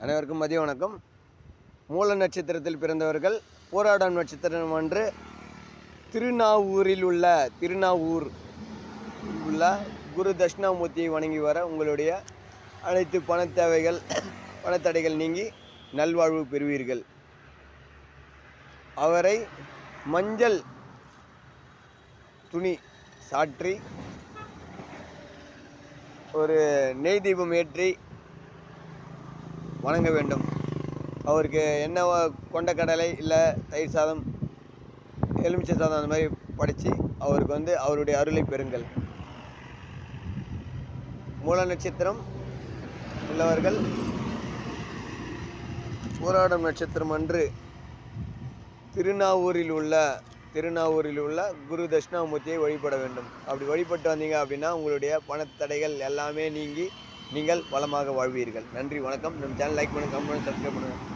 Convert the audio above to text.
அனைவருக்கும் மதிய வணக்கம். மூல நட்சத்திரத்தில் பிறந்தவர்கள் போராடம் நட்சத்திரம் அன்று திருநாவூர் உள்ள குரு தட்சிணாமூர்த்தியை வணங்கி வர உங்களுடைய அனைத்து பணத்தேவைகள் பணத்தடைகள் நீங்கி நல்வாழ்வு பெறுவீர்கள். அவரை மஞ்சள் துணி சாற்றி ஒரு நெய் தீபம் ஏற்றி வணங்க வேண்டும். அவருக்கு என்ன கொண்டக்கடலை இல்லை தயிர் சாதம், எலுமிச்சை சாதம் அந்த மாதிரி படைத்து அவருக்கு அவருடைய அருளை பெறுங்கள். மூல நட்சத்திரம் உள்ளவர்கள் போராடம் நட்சத்திரம் அன்று திருநாவூரில் உள்ள குரு தட்சிணாமூர்த்தியை வழிபட வேண்டும். அப்படி வழிபட்டு வந்தீங்க அப்படின்னா உங்களுடைய பணத்தடைகள் எல்லாமே நீங்கி நீங்கள் வளமாக வாழ்வீர்கள். நன்றி, வணக்கம். நம்ம சேனல் லைக் பண்ணுங்கள், கமெண்ட் பண்ணுங்கள், சப்ஸ்கிரைப் பண்ணுங்கள்.